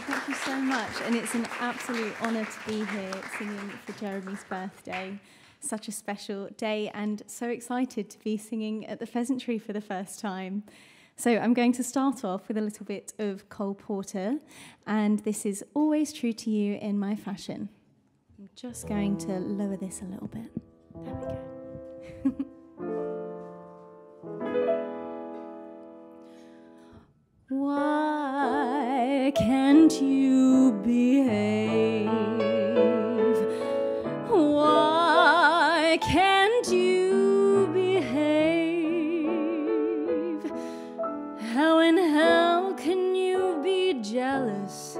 Thank you so much. And it's an absolute honour to be here singing for Jeremy's birthday. Such a special day, and so excited to be singing at the Pheasantry for the first time. So I'm going to start off with a little bit of Cole Porter, and this is Always True to You in My Fashion. I'm just going to lower this a little bit. There we go. Why can't you behave? Why can't you behave? How in hell can you be jealous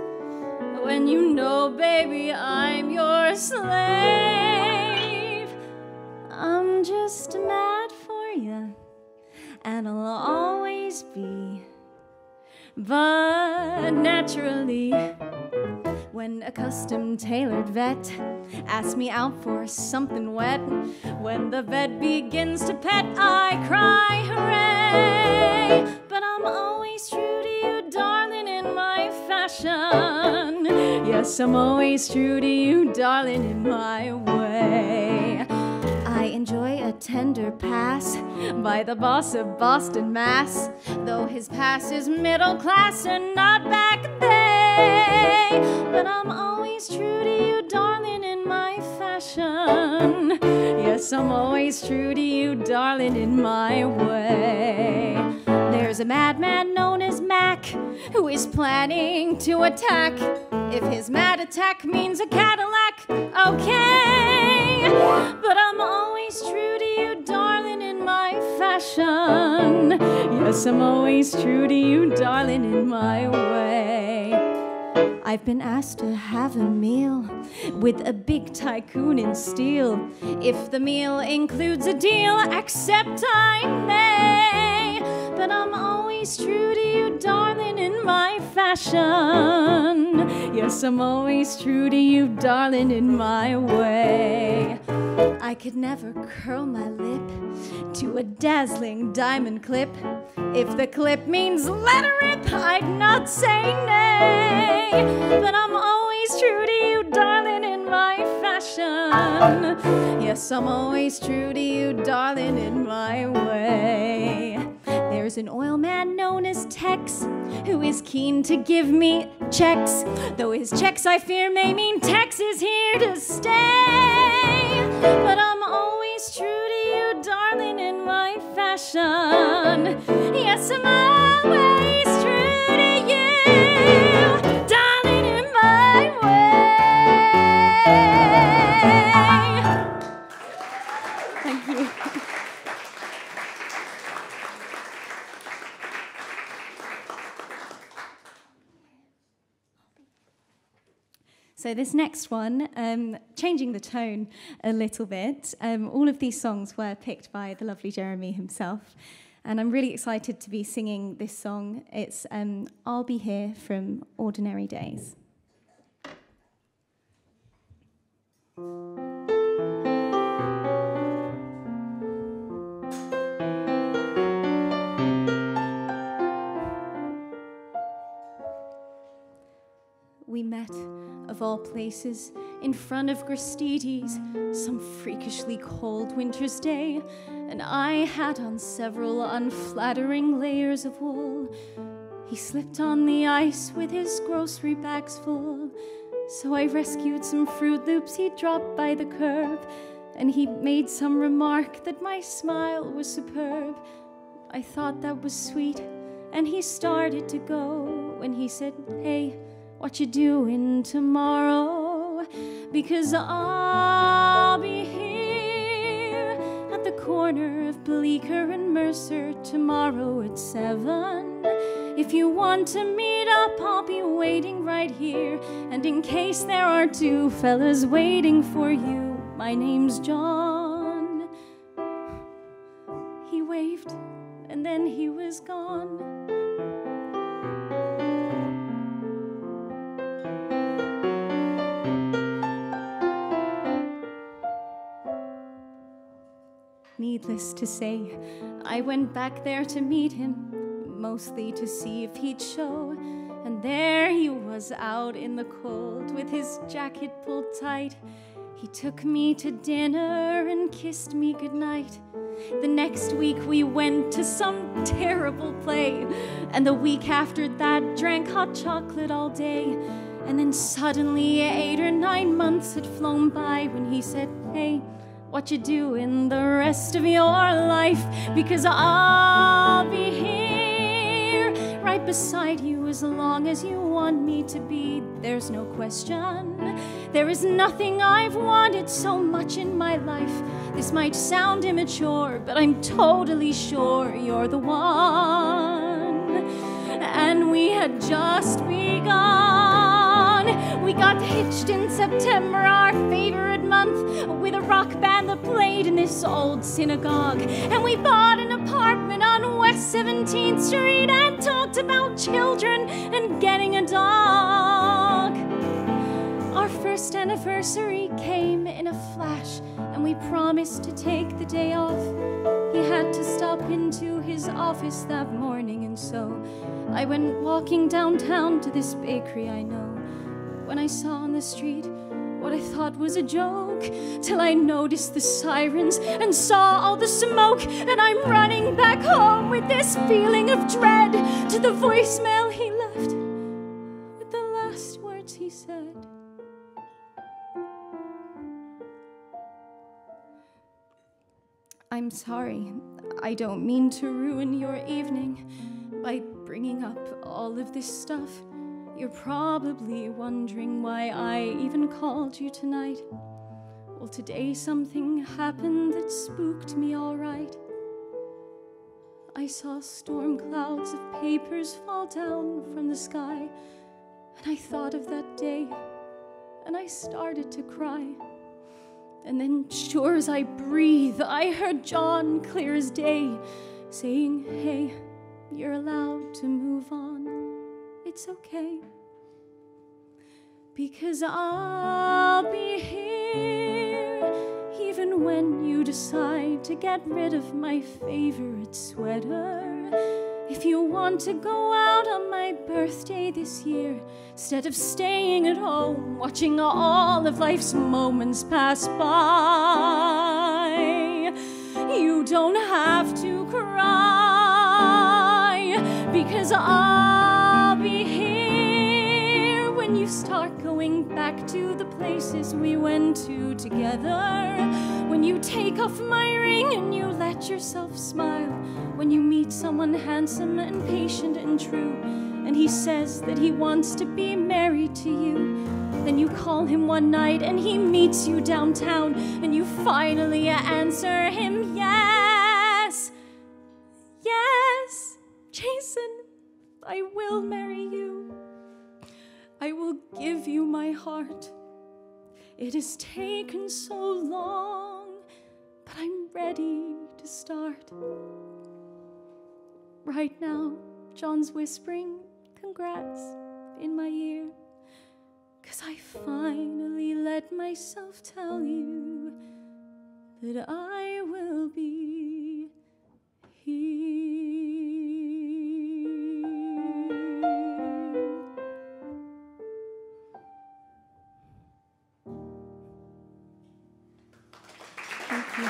when you know, baby, I'm your slave? I'm just mad for you, and I'll always be. But naturally, when a custom-tailored vet asks me out for something wet, when the vet begins to pet, I cry hooray. But I'm always true to you, darling, in my fashion. Yes, I'm always true to you, darling, in my way. I enjoy a tender pass by the boss of Boston, Mass, though his pass is middle class and not back bay. But I'm always true to you, darling, in my fashion. Yes, I'm always true to you, darling, in my way. There's a madman known as Mac who is planning to attack. If his mad attack means a Cadillac, okay. But I'm always true to you, darling, in my fashion. Yes, I'm always true to you, darling, in my way. I've been asked to have a meal with a big tycoon in steel. If the meal includes a deal, accept I may. But I'm always true to you, darling, in my fashion. Yes, I'm always true to you, darling, in my way. I could never curl my lip to a dazzling diamond clip. If the clip means let her rip, I'd not say nay. But I'm always true to you, darling, in my fashion. Yes, I'm always true to you, darling, in my way. There's an oil man known as Tex who is keen to give me checks, though his checks I fear may mean Tex is here to stay. But I'm always true to you, darling, in my fashion. Yes, I'm always true to you, darling, in my way. Thank you. So this next one, changing the tone a little bit, all of these songs were picked by the lovely Jeremy himself, and I'm really excited to be singing this song. It's I'll Be Here from Ordinary Days. We met, of all places, in front of Gristedes, some freakishly cold winter's day, and I had on several unflattering layers of wool. He slipped on the ice with his grocery bags full, so I rescued some Fruit Loops he'd dropped by the curb, and he made some remark that my smile was superb. I thought that was sweet, and he started to go when he said, "Hey, what you doing tomorrow? Because I'll be here at the corner of Bleecker and Mercer tomorrow at 7. If you want to meet up, I'll be waiting right here. And in case there are two fellas waiting for you, my name's John." He waved, and then he was gone. Needless to say, I went back there to meet him, mostly to see if he'd show. And there he was, was out in the cold with his jacket pulled tight. He took me to dinner and kissed me goodnight. The next week we went to some terrible play, and the week after that drank hot chocolate all day. And then suddenly 8 or 9 months had flown by when he said, "Hey, what you doing the rest of your life? Because I'll be here right beside you as long as you want me to be. There's no question. There is nothing I've wanted so much in my life. This might sound immature, but I'm totally sure you're the one." And we had just begun. We got hitched in September, our favorite month, with a rock band that played in this old synagogue. And we bought an apartment on West 17th Street and talked about children and getting a dog. Our first anniversary came in a flash, and we promised to take the day off. He had to stop into his office that morning, and so I went walking downtown to this bakery I know. When I saw on the street what I thought was a joke, till I noticed the sirens and saw all the smoke, and I'm running back home with this feeling of dread to the voicemail he left with the last words he said. "I'm sorry, I don't mean to ruin your evening by bringing up all of this stuff. You're probably wondering why I even called you tonight. Well, today something happened that spooked me all right. I saw storm clouds of papers fall down from the sky, and I thought of that day, and I started to cry. And then, sure as I breathe, I heard John clear as day saying, 'Hey, you're allowed to move on. It's okay. Because I'll be here even when you decide to get rid of my favorite sweater. If you want to go out on my birthday this year, instead of staying at home, watching all of life's moments pass by, you don't have to cry, because I'll be here when you start going back to the places we went to together, when you take off my ring and you let yourself smile, when you meet someone handsome and patient and true, and he says that he wants to be married to you. Then you call him one night and he meets you downtown, and you finally answer him, yes, yes, Jason, I will marry you. I will give you my heart. It has taken so long, but I'm ready to start. Right now, John's whispering, congrats, in my ear, 'cause I finally let myself tell you that I will be here. Thank you.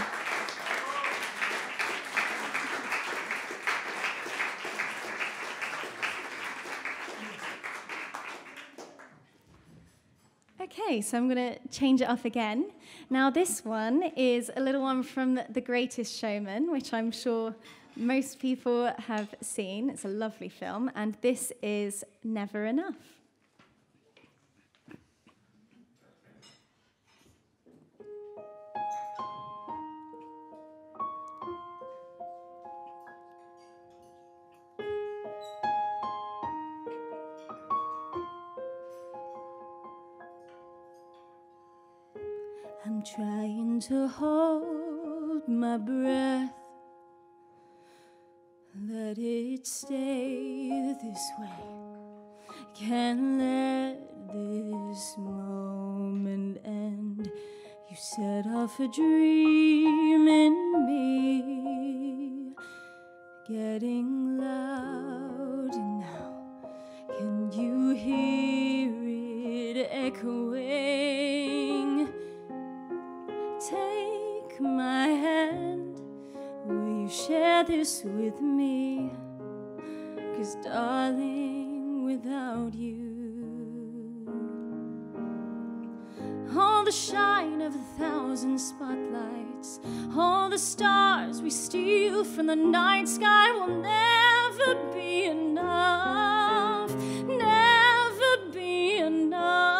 Okay, so I'm going to change it up again. Now this one is a little one from The Greatest Showman, which I'm sure most people have seen. It's a lovely film, and this is Never Enough. I'm trying to hold my breath, let it stay this way. Can't let this moment end. You set off a dream in me, getting loud now. Can you hear like a wing. Take my hand, will you share this with me? 'Cause darling, without you, all the shine of 1,000 spotlights, all the stars we steal from the night sky will never be enough, never be enough.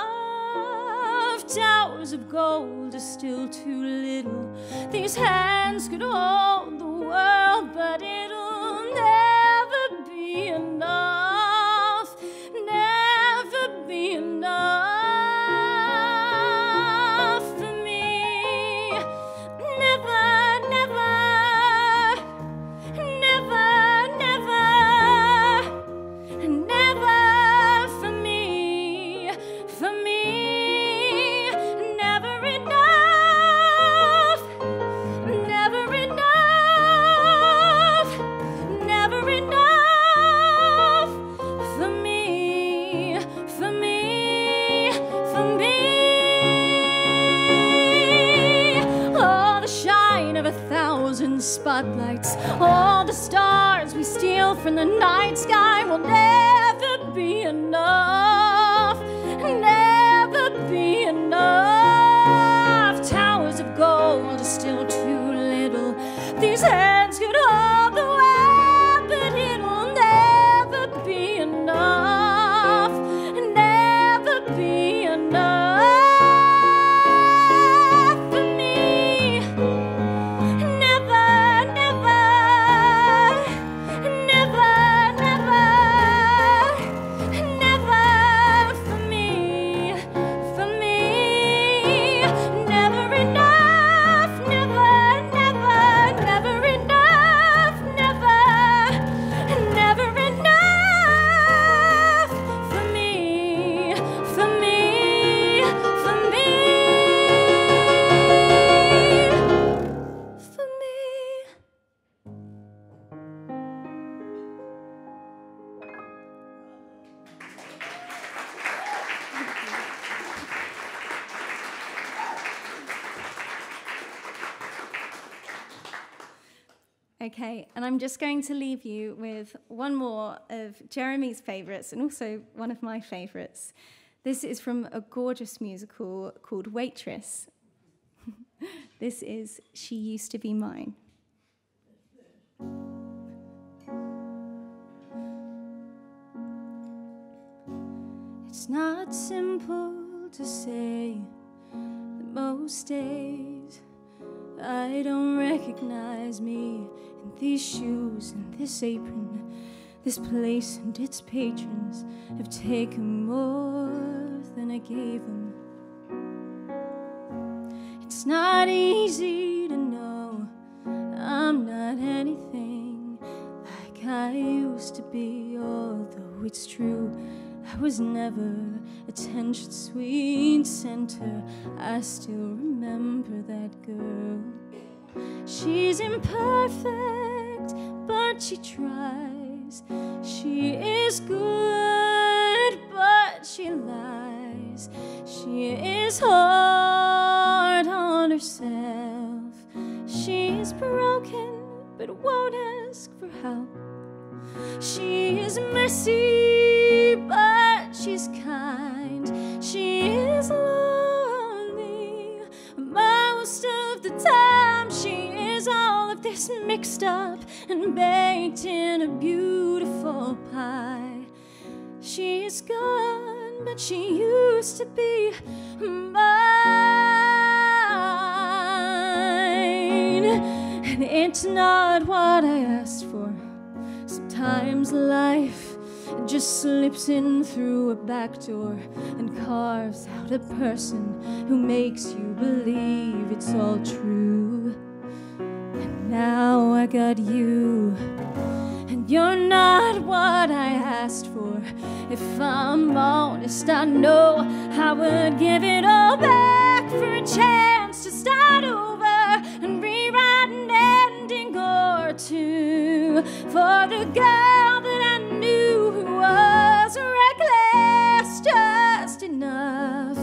Towers of gold are still too little. These hands could hold the world, but it'll never be enough, never be enough. Spotlights, all the stars we steal from the night sky will never be enough, never be enough. Towers of gold are still too little. These hands could hold the world, but it'll never be enough, never be enough. Okay, and I'm just going to leave you with one more of Jeremy's favourites and also one of my favourites. This is from a gorgeous musical called Waitress. This is She Used to Be Mine. It's not simple to say that most days I don't recognize me in these shoes and this apron. This place and its patrons have taken more than I gave them. It's not easy to know I'm not anything like I used to be, although it's true I was never attention's sweet center. I still remember that girl. She's imperfect, but she tries. She is good, but she lies. She is hard on herself. She is broken, but won't ask for help. She is messy, but she's kind. She is lonely most of the time. She is all of this mixed up and baked in a beautiful pie. She is gone, but she used to be mine. And it's not what I asked for. Sometimes life just slips in through a back door and carves out a person who makes you believe it's all true. And now I got you, and you're not what I asked for. If I'm honest, I know I would give it all back for a chance to start over and rewrite an ending or two for the girl that I knew who was reckless just enough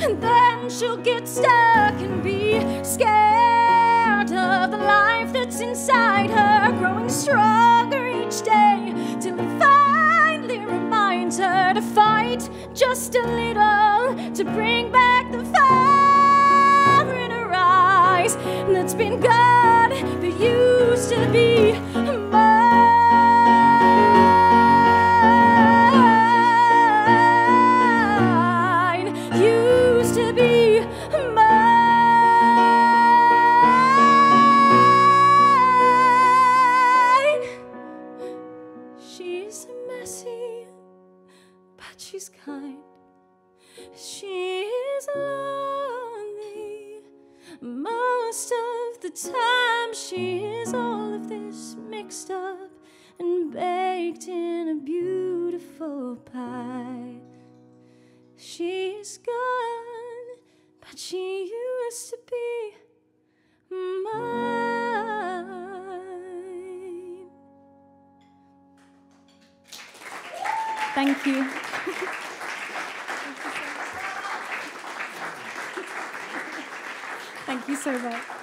and then she'll get stuck and be scared of the life that's inside her, growing stronger each day till it finally reminds her to fight just a little to bring back the fire in her eyes that's been gone but used to be mine, used to be mine. She's messy, but she's kind. She is lonely most of the time. She is all of this mixed up and baked in a beautiful pie. She's gone, but she used to be mine. Thank you. Thank you so much.